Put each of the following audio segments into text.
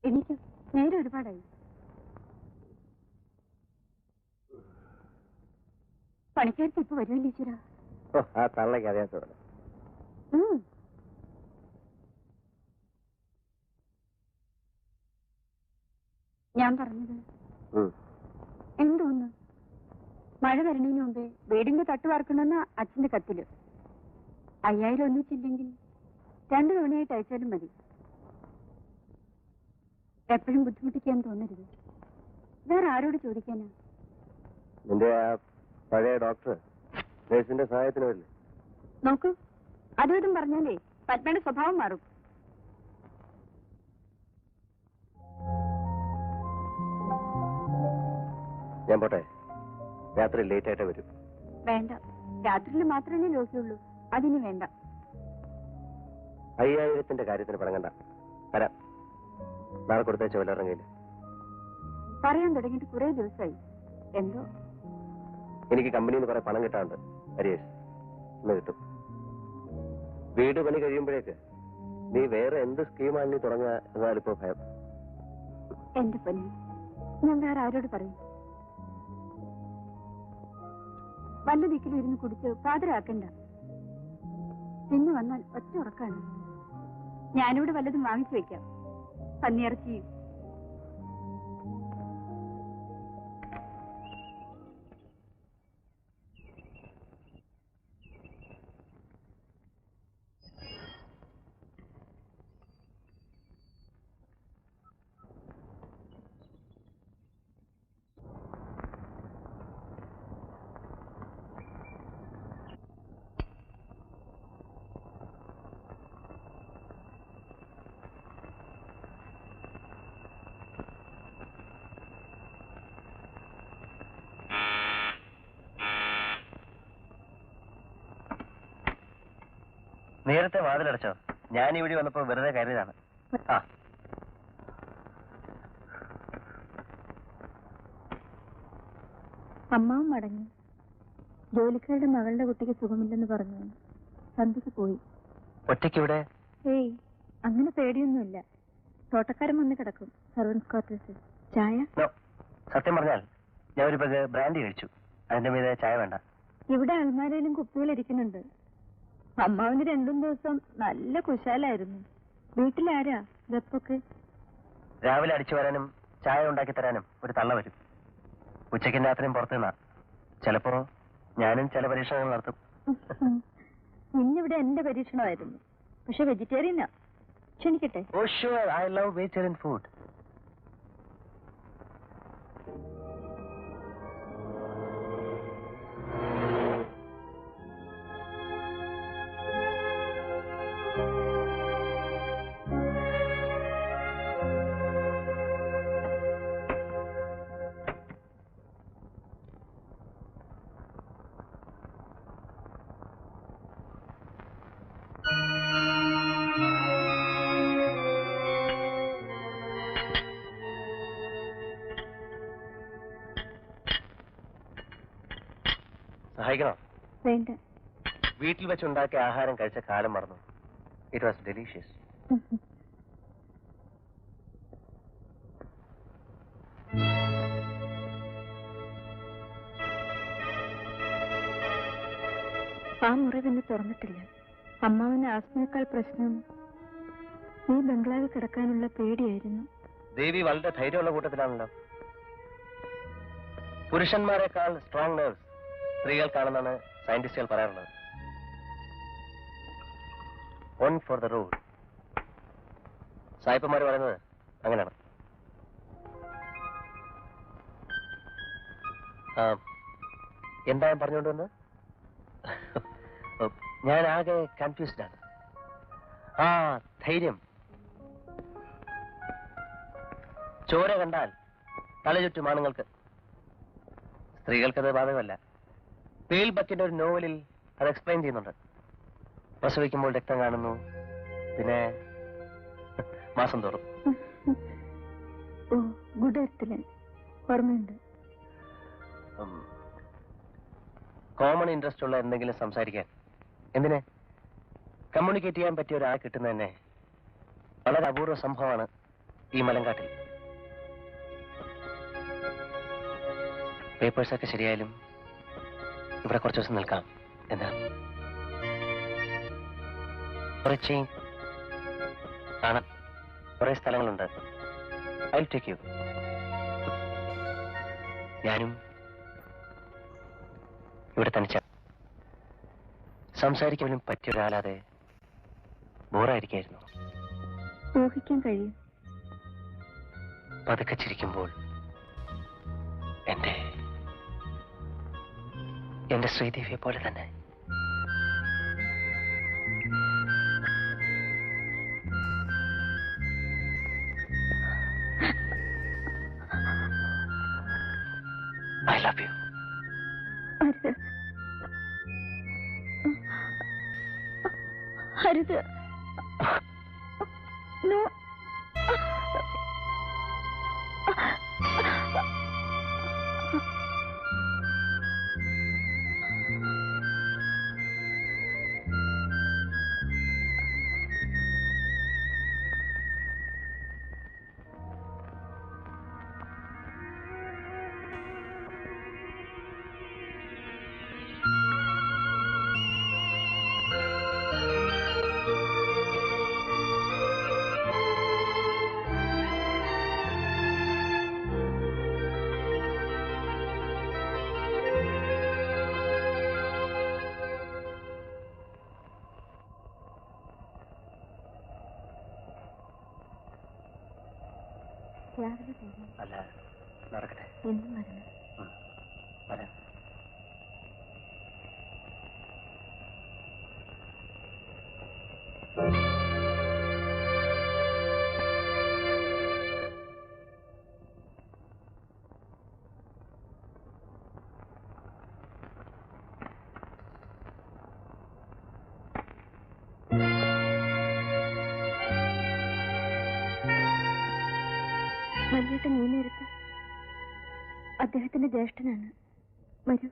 എനിക്ക് നേരെ ഒരുപാടായി. പണിക്കാർക്ക് ഇപ്പൊ വരുമല്ലോ ഈശ്വര. ആ തള്ളക്ക് അറിയാത്തത്. ഞാൻ പറഞ്ഞത് എന്തോന്ന്, മഴ വരണതിന് മുമ്പേ വീടിന്റെ തട്ട് വാർക്കണമെന്ന അച്ഛന്റെ കത്തില്. 5000 ഒന്നിച്ചില്ലെങ്കിൽ 2 തവണയായിട്ട് അയച്ചാലും മതി. എപ്പോഴും ബുദ്ധിമുട്ടിക്കാൻ തോന്നരുത്. വേറെ ആരോട് ചോദിക്കാനാ? നിന്റെ ആ പഴയ ഡോക്ടർ നേഴ്സിന്റെ സഹായത്തിന് വരില്ലേ? നോക്കൂ, അതും ഇതും പറഞ്ഞാലേ പത്മയുടെ സ്വഭാവം മാറും. ഞാൻ പോട്ടെ, രാത്രി ലേറ്റ് ആയിട്ടേ വരും. വേണ്ട, രാത്രിയിൽ മാത്രമേ ലോഹിയുള്ളൂ, അതിന് വേണ്ട. 5000ന്റെ കാര്യത്തിന് പണങ്ങണ്ട, തരാം. നാളെ കൊടുത്തേച്ച വല്ല ഇറങ്ങിയില്ല. പറയാൻ തുടങ്ങിയിട്ട് കുറെ ദിവസമായി. എന്തോ എനിക്ക് കമ്പനിയിൽ നിന്ന് കുറെ പണം കിട്ടാറുണ്ട്. ഹരീഷ്, ഇന്ന് കിട്ടും. വീട് പണി കഴിയുമ്പോഴേക്ക് നീ വേറെ എന്ത് സ്കീമാണ് നീ തുടങ്ങുക എന്നാലിപ്പോ ഭയം. എന്റെ പൊന്നു, ഞാൻ വേറെ ആരോട് പറയും? വല്ല ദിക്കിലും ഇരുന്ന് കുടിച്ച് പാതിരാക്കണ്ട. പിന്നെ വന്നാൽ ഒറ്റ ഉറക്കാണ്. ഞാനിവിടെ വല്ലതും വാങ്ങിച്ചു വെക്കാം, പന്നിയിറച്ചിയും. നേരത്തെ വാതിലടച്ചോ? ഞാൻ ഇവിടെ വന്നപ്പോ വെറുതെ കരുതാണ്. ആ, അമ്മാവും മടങ്ങി. ജോലിക്കാരുടെ മകളുടെ കുട്ടിക്ക് സുഖമില്ലെന്ന് പറഞ്ഞു സന്ധ്യക്ക് പോയി. ഒറ്റയ്ക്ക് ഇവിടെ? ഏയ്, അങ്ങനെ പേടിയൊന്നുമില്ല. തോട്ടക്കാരൻ വന്ന് കിടക്കും സർവൻസ് ക്വാർട്ടേഴ്സിൽ. ചായ? സത്യം പറഞ്ഞാൽ ഞാൻ ഒരു പക് ബ്രാൻഡി കഴിച്ചു. അതിന്റെ മീതെ ചായ വേണ്ട. ഇവിടെ അൽമാരയിലും കുപ്പികളിരിക്കുന്നുണ്ട്. അമ്മാവിന് 2 ദിവസം നല്ല കുശാലായിരുന്നു. വീട്ടിലാരാ വെപ്പൊക്കെ? രാവിലെ അടിച്ചു വരാനും ചായ ഉണ്ടാക്കി തരാനും ഒരു തള്ള വരും. ഉച്ചയ്ക്കും രാത്രിയും പുറത്തു നിന്നാ. ചിലപ്പോ ഞാനും ചില പരീക്ഷണങ്ങൾ നടത്തും. ഇന്നിവിടെ എന്റെ പരീക്ഷണമായിരുന്നു. പക്ഷെ വെജിറ്റേറിയനാ. ക്ഷണിക്കട്ടെ? Oh sure, I love vegetarian food. സഹായിക്കണോ? വേണ്ട. വീട്ടിൽ വെച്ചുണ്ടാക്കിയ ആഹാരം കഴിച്ച കാലം മറന്നു. It was delicious. ആ മുറി പിന്നെ തുറന്നിട്ടില്ല. അമ്മാവിന് ആസ്മയേക്കാൾ പ്രശ്നം ഈ ബംഗ്ലാവിൽ കിടക്കാനുള്ള പേടിയായിരുന്നു. ദേവി വളരെ ധൈര്യമുള്ള കൂട്ടത്തിലാണല്ലോ. പുരുഷന്മാരെക്കാൾ സ്ട്രോങ് നെർവ്സ് സ്ത്രീകൾക്കാണെന്നാണ് സയന്റിസ്റ്റുകൾ പറയാറുള്ളത്. One for the road. സായിപ്പന്മാർ പറയുന്നത് അങ്ങനെയാണ്. എന്താ പറഞ്ഞുകൊണ്ടുവന്ന്? ഞാൻ ആകെ കൺഫ്യൂസ്ഡ് ആണ്. ആ, ധൈര്യം. ചോര കണ്ടാൽ തലചുറ്റും ആണുങ്ങൾക്ക്. സ്ത്രീകൾക്കത് ബാധകമല്ല. പേൽ ബക്കിന്റെ ഒരു നോവലിൽ അത് എക്സ്പ്ലെയിൻ ചെയ്യുന്നുണ്ട്. പ്രസവിക്കുമ്പോൾ രക്തം കാണുന്നു, പിന്നെ മാസം തോറും. ഓർമ്മയുണ്ട്. കോമൺ ഇൻട്രസ്റ്റ് ഉള്ള എന്തെങ്കിലും സംസാരിക്കാൻ, എന്തിനെ കമ്മ്യൂണിക്കേറ്റ് ചെയ്യാൻ പറ്റിയ ഒരാൾ കിട്ടുന്നത് തന്നെ വളരെ അപൂർവ സംഭവമാണ് ഈ മലങ്കാട്ടിൽ. പേപ്പേഴ്സൊക്കെ ശരിയായാലും ഇവിടെ കുറച്ച് ദിവസം നിൽക്കാം. എന്താ കുറച്ച് കാണാൻ കുറെ സ്ഥലങ്ങളുണ്ട്. I will take you. ഞാനും ഇവിടെ തനിച്ച സംസാരിക്കാനും പറ്റിയ ഒരാളാതെ ബോറായിരിക്കായിരുന്നു. ഊഹിക്കാൻ കഴിയും. പതുക്കെ ചിരിക്കുമ്പോൾ എന്റെ ശ്രീദേവിയെ പോലെ തന്നെ. I love you. Harith. No. രാവിലെ പോകാം. അല്ല, നടക്കട്ടെ. എന്നും വരണം. വരാം. മല്ലിയേട്ടൻ ഈ നേരത്ത് അദ്ദേഹത്തിന്റെ ജ്യേഷ്ഠനാണ്. വരൂ.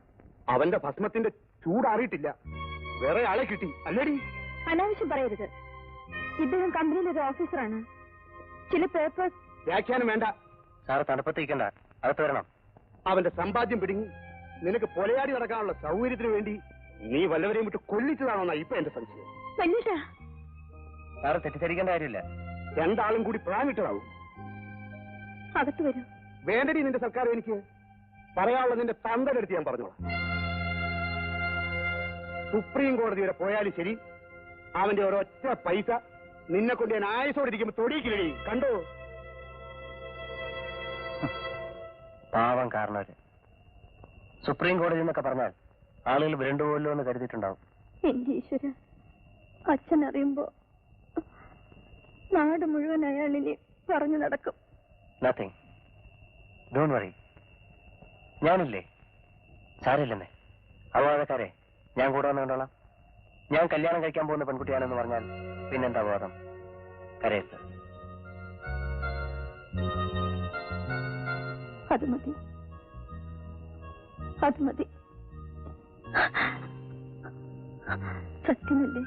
അവന്റെ ഭസ്മത്തിന്റെ ചൂടാറിയിട്ടില്ല. വേറെ ആളെ കിട്ടി അല്ലേടി? അനാവശ്യം പറയരുത്. ഇദ്ദേഹം കമ്പനിയിലെ ഒരു ഓഫീസറാണ്. ചില പേപ്പേഴ്സ്. വ്യാഖ്യാനം വേണ്ട. സാറ് തണുപ്പത്തിരിക്കണ്ട, അകത്ത് വരണം. അവന്റെ സമ്പാദ്യം പിടുങ്ങി നിനക്ക് പൊലയാടി നടക്കാനുള്ള സൗകര്യത്തിന് വേണ്ടി നീ വല്ലവരെയും വിട്ട് കൊല്ലിച്ചതാണോന്നാ ഇപ്പൊ എന്റെ സംശയം. മല്ലിയേട്ടാ, സാറ് തെറ്റിദ്ധരിക്കേണ്ട കാര്യമില്ല. രണ്ടാളും കൂടി പ്ലാനിട്ടതാവും. അകത്ത് വരൂ. വേണ്ടടി നിന്റെ സർക്കാർ. എനിക്ക് പറയാനുള്ള നിന്റെ തന്തയുടെ അടുത്ത് ഞാൻ പറഞ്ഞോളാം. സുപ്രീം കോടതി വരെ പോയാലും ശരി, അവന്റെ ഒരൊറ്റ പൈസ നിന്നെ കൊണ്ട് ഞാൻ ആയുസോടിരിക്കുമ്പോ തൊടിയിക്കില്ലടി. കണ്ടോ? പാവം കാരണവര്. സുപ്രീം കോടതി എന്നൊക്കെ പറഞ്ഞാൽ ആളുകൾ വിരണ്ടുപോലോ എന്ന് കരുതിയിട്ടുണ്ടാവും. എന്റെ ഈശ്വര, അച്ഛൻ അറിയുമ്പോ നാട് മുഴുവൻ അയാളിനി പറഞ്ഞു നടക്കും. Nothing, don't worry. ഞാനില്ലേ, സാരില്ലെന്നേ. അപവാദക്കാരെ ഞാൻ കൂടെ വന്ന് കണ്ടോളാം. ഞാൻ കല്യാണം കഴിക്കാൻ പോകുന്ന പെൺകുട്ടിയാണെന്ന് പറഞ്ഞാൽ പിന്നെന്താ അപവാദം? കരയരുത്. അത് മതി, അത് മതി. സത്യമല്ലേ?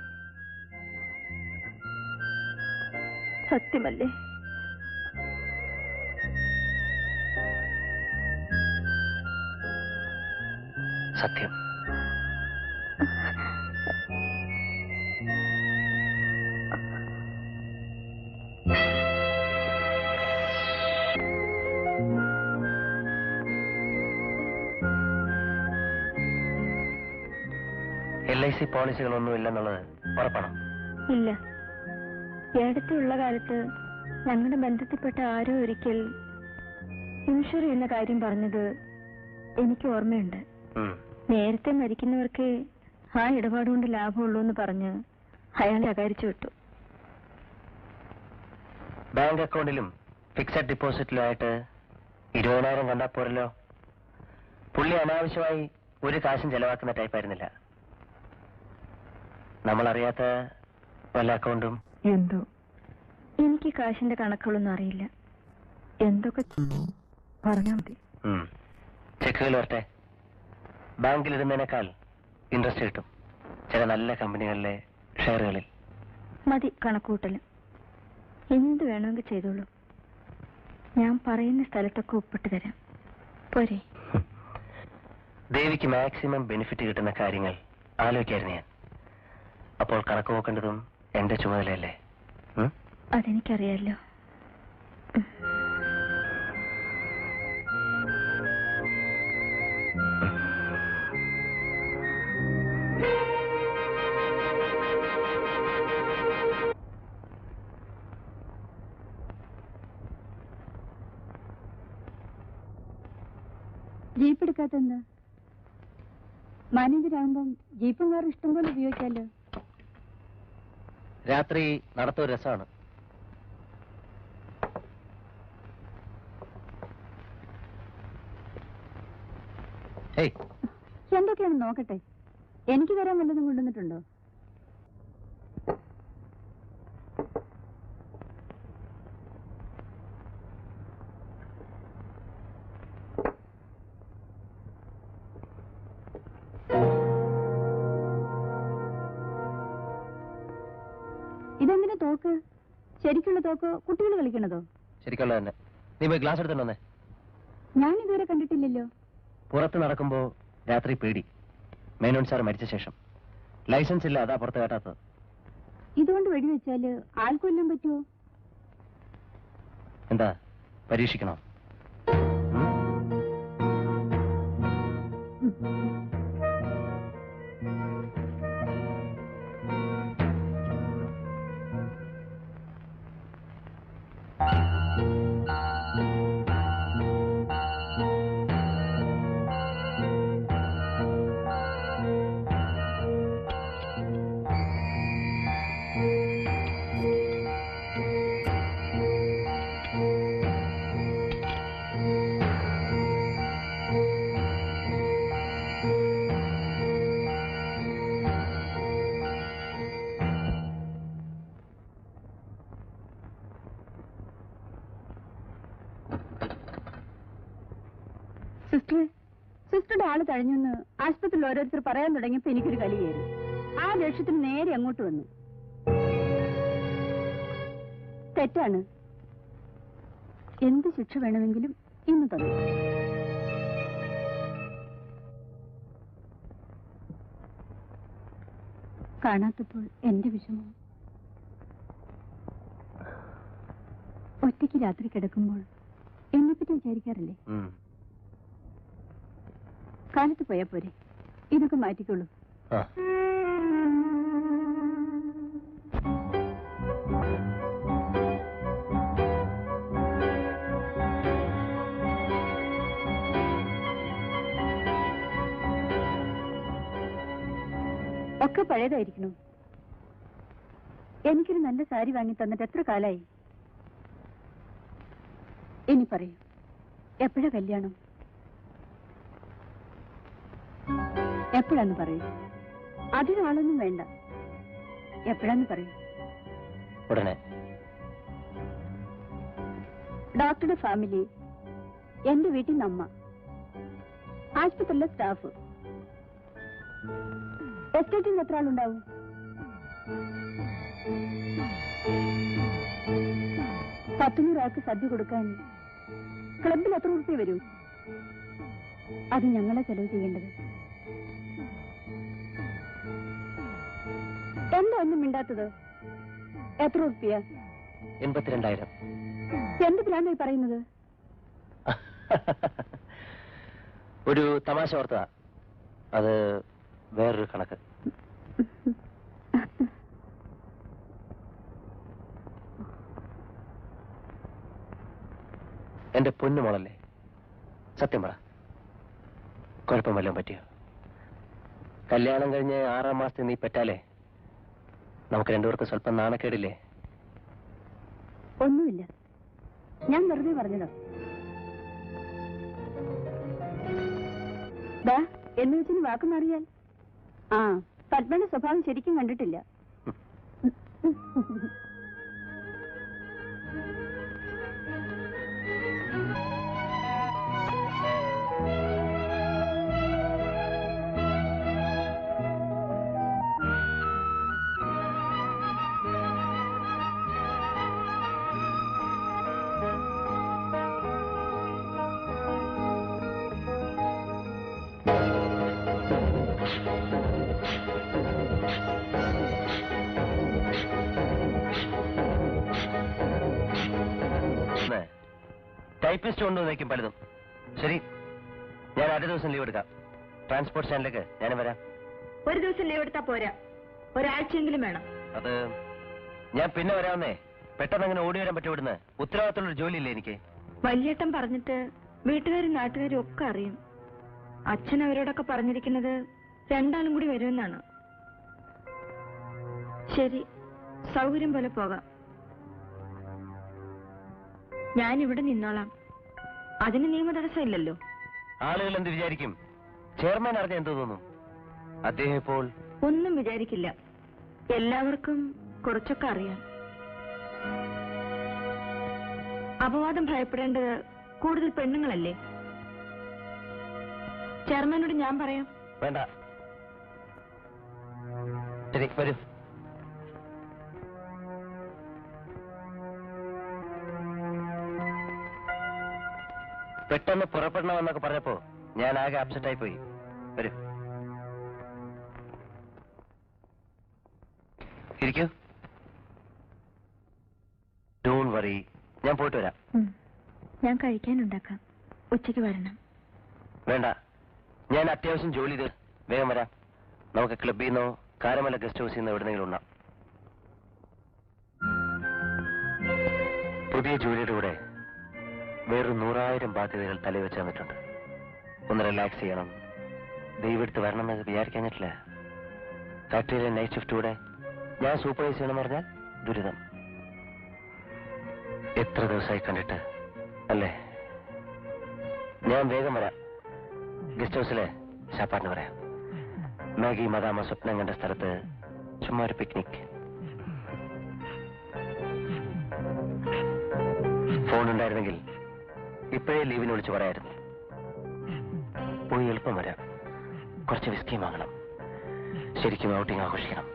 സത്യമല്ലേ? സത്യം. LIC പോളിസികളൊന്നും ഇല്ലെന്നുള്ളത് ഉറപ്പാണോ? ഇല്ല. അടുത്തുള്ള കാലത്ത് ഞങ്ങളുടെ ബന്ധത്തിൽപ്പെട്ട ആരോ ഒരിക്കൽ ഇൻഷുർ ചെയ്യുന്ന കാര്യം പറഞ്ഞത് എനിക്ക് ഓർമ്മയുണ്ട്. നേരത്തെ മരിക്കുന്നവർക്ക് ആ ഇടപാടുകൊണ്ട് ലാഭമുള്ളൂ എന്ന് പറഞ്ഞ് അയാളെ അകാരിച്ചു വിട്ടു. ബാങ്ക് അക്കൗണ്ടിലും ഫിക്സഡ് ഡിപ്പോസിറ്റിലുമായിട്ട് 20,000 കണ്ടാ പോരല്ലോ. പുള്ളി അനാവശ്യമായി ഒരു കാശും ചെലവാക്കുന്ന ടൈപ്പായിരുന്നില്ല. നമ്മളറിയാത്ത വല്ല അക്കൗണ്ടും എന്തോ. എനിക്ക് കാശിന്റെ കണക്കുകളൊന്നും അറിയില്ല. എന്തൊക്കെ പറഞ്ഞാ മതി. ചെക്കുകൾ വരട്ടെ. ബാങ്കിൽ ഇടുന്നതിനേക്കാൾ ഇൻട്രസ്റ്റ് കിട്ടും ചില നല്ല കമ്പനികളിലെ ഷെയറുകളിൽ. മതി കണക്കൂട്ടല്. എന്ത് വേണമെങ്കിൽ ചെയ്തോളൂ. ഞാൻ പറയുന്ന സ്ഥലത്തൊക്കെ ഒപ്പിട്ട് തരാം. പോരെ? ദേവിക്ക് മാക്സിമം ബെനിഫിറ്റ് കിട്ടുന്ന കാര്യങ്ങൾ ആലോചിക്കായിരുന്നു ഞാൻ. അപ്പോൾ കണക്ക് നോക്കേണ്ടതും എന്റെ ചുമതലയല്ലേ? അതെനിക്കറിയാലോ. ജീപ്പ് എടുക്കാത്തെന്താ? മാനേജരാകുമ്പം ജീപ്പും കാറും ഇഷ്ടം പോലെ ഉപയോഗിക്കാലോ. രാത്രി നടത്തൊരു രസമാണ്. എന്തൊക്കെയാണ് നോക്കട്ടെ. എനിക്ക് തരാൻ വല്ലതും കൊണ്ടുവന്നിട്ടുണ്ടോ? ഇതെന്തിനാ തോക്ക്? ശരിക്കുള്ള തോക്കോ കുട്ടികൾ കളിക്കണതോ? ശരിക്കുള്ള തന്നെ. നീ പോയി ഗ്ലാസ് എടുത്തോണ്ടേ. ഞാൻ ഇതുവരെ കണ്ടിട്ടില്ലല്ലോ. പുറത്ത് നടക്കുമ്പോ രാത്രി പേടി. മേനോൻ സാർ മരിച്ച ശേഷം ലൈസൻസ് ഇല്ല, അതാ പുറത്ത് കേട്ടാത്തത്. ഇതുകൊണ്ട് വെടിവെച്ചാല് ആൾക്കൊല്ലാൻ പറ്റുമോ? എന്താ പരീക്ഷിക്കണോ? സിസ്റ്ററുടെ ആള് തഴഞ്ഞെന്ന് ആശുപത്രിയിൽ ഓരോരുത്തർ പറയാൻ തുടങ്ങിയപ്പോ എനിക്കൊരു കലി കയറി. ആ ദേഷ്യത്തിന് നേരെ അങ്ങോട്ട് വന്നു. തെറ്റാണ്. എന്ത് ശിക്ഷ വേണമെങ്കിലും ഇന്ന് തന്നു. കാണാത്തപ്പോൾ എന്റെ വിഷമം. ഒറ്റയ്ക്ക് രാത്രി കിടക്കുമ്പോൾ എന്നെപ്പറ്റി വിചാരിക്കാറില്ലേ? കാലത്ത് പോയാ പോരെ? ഇതൊക്കെ മാറ്റിക്കോളൂ. ഒക്കെ പഴയതായിരിക്കണു. എനിക്കൊരു നല്ല സാരി വാങ്ങി തന്നിട്ട് എത്ര കാലായി? ഇനി പറയൂ, എപ്പോഴാ കല്യാണം? എപ്പോഴാന്ന് പറയൂ. അധികം ആളൊന്നും വേണ്ട. എപ്പോഴാന്ന് പറയൂ. ഉടനെ. ഡോക്ടറുടെ ഫാമിലി, എന്റെ വീട്ടിൽ നിന്ന് അമ്മ, ആശുപത്രിയിലെ സ്റ്റാഫ്, എസ്റ്റേറ്റിൽ എത്ര ആളുണ്ടാവും? 100 ആൾക്ക് സദ്യ കൊടുക്കാൻ ക്ലബിൽ എത്ര ഉറുപ്പിക വരും? അത് ഞങ്ങളെ ചെലവ് ചെയ്യേണ്ടത്. എന്താ ഒന്നും മിണ്ടാത്തത്? എത്ര ഉറുപ്പിയ? 82,000. എന്ത് പ്ലാനായി പറയുന്നത്? ഒരു തമാശ ഓർത്തതാ. അത് വേറൊരു കണക്ക്. എന്റെ പൊന്നു മോളല്ലേ, സത്യം പറ, കുഴപ്പം വല്ലതും പറ്റിയോ? കല്യാണം കഴിഞ്ഞ് 6-ാം മാസത്തിൽ നീ പെറ്റാലേ നമുക്ക് രണ്ടുപേർക്ക് സ്വല്പം നാണക്കേടില്ലേ? ഒന്നുമില്ല, ഞാൻ വെറുതെ പറഞ്ഞതാ. എന്ന് വെച്ചിന് വാക്ക് മാറിയാൽ? ആ, പത്മന്റെ സ്വഭാവം ശരിക്കും കണ്ടിട്ടില്ല. ടൈപ്പിസ്റ്റ് കൊണ്ടുവന്നേക്കും പലതും. ശരി, ഞാൻ അടുത്ത ദിവസം ലീവ് എടുക്കാം. ട്രാൻസ്പോർട്ട് സ്റ്റാൻഡിലേക്ക് ഞാൻ വരാം. ഒരു ദിവസം ലീവ് എടുത്താ പോരാ, ഒരാഴ്ചയെങ്കിലും വേണം. അത് ഞാൻ പിന്നെ വരാമെന്നേ. പെട്ടെന്ന് അങ്ങനെ ഓടി വരാൻ പറ്റും ഇവിടുന്ന്. ഉത്തരവാദിത്തമുള്ളൊരു ജോലിയില്ലേ എനിക്ക്. വലിയേട്ടൻ പറഞ്ഞിട്ട് വീട്ടുകാരും നാട്ടുകാരും ഒക്കെ അറിയും. അച്ഛൻ അവരോടൊക്കെ പറഞ്ഞിരിക്കുന്നത് രണ്ടാളും കൂടി വരുമെന്നാണ്. ശരി, സൗകര്യം പോലെ പോകാം. ഞാൻ ഇവിടെ നിന്നോളാം. അതിന് നിയമ തടസ്സമില്ലല്ലോ. ആളുകൾ എന്ത് വിചാരിക്കും? ചെയർമാൻ അറിഞ്ഞ എന്ത് തോന്നും? അദ്ദേഹം ഇപ്പോൾ ഒന്നും വിചാരിക്കില്ല. എല്ലാവർക്കും കുറച്ചൊക്കെ അറിയാം. അപവാദം ഭയപ്പെടേണ്ടത് കൂടുതൽ പെണ്ണുങ്ങളല്ലേ? ചെയർമാനോട് ഞാൻ പറയാം. വേണ്ട. ശരി, വരൂ. പെട്ടെന്ന് പുറപ്പെടണമെന്നൊക്കെ പറഞ്ഞപ്പോ ഞാൻ ആകെ അപ്സെറ്റ് ആയി പോയി. വരൂ, ഇരിക്കൂ. ഡോണ്ട് വറി, ഞാൻ പോയിട്ട് വരാം. ഞാൻ കഴിക്കാനുണ്ടാക്കാം. ഉച്ചയ്ക്ക് വരണം. വേണ്ട, ഞാൻ അത്യാവശ്യം ജോലി ചെയ്ത് വേഗം വരാം. നമുക്ക് ക്ലബിൽ നിന്നോ കാരമല ഗസ്റ്റ് ഹൗസിൽ നിന്നോ എവിടെന്നെങ്കിലും ഉണ്ടാം. പുതിയ ജോലിയുടെ കൂടെ വേറൊരു 100,000 ബാധ്യതകൾ തലവെച്ച് തന്നിട്ടുണ്ട്. ഒന്ന് റിലാക്സ് ചെയ്യണം. ദൈവെടുത്ത് വരണം എന്ന് വിചാരിക്കാഞ്ഞിട്ടില്ല. ഫാക്ടറിയിലെ നൈറ്റ് ഷിഫ്റ്റൂടെ ഞാൻ സൂപ്പർവൈസ് ചെയ്യണമെന്ന് പറഞ്ഞാൽ ദുരിതം. എത്ര ദിവസമായി കണ്ടിട്ട് അല്ലേ? ഞാൻ വേഗം വരാം. ഗസ്റ്റ് ഹൗസിലെ ഷാപ്പാട്ടിന് പറയാം. മാഗി മദാമ സ്വപ്നം കണ്ട സ്ഥലത്ത് ചുമ്മാ ഒരു പിക്നിക്. ഫോൺ ഉണ്ടായിരുന്നെങ്കിൽ ഇപ്പോഴേ ലീവിന് വിളിച്ച് പറയായിരുന്നു. പോയി എളുപ്പം വരാം. കുറച്ച് വിസ്കി വാങ്ങണം. ശരിക്കും ഔട്ടിങ് ആഘോഷിക്കണം.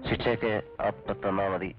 ശിക്ഷയൊക്കെ അപ്പ തന്നാ മതി.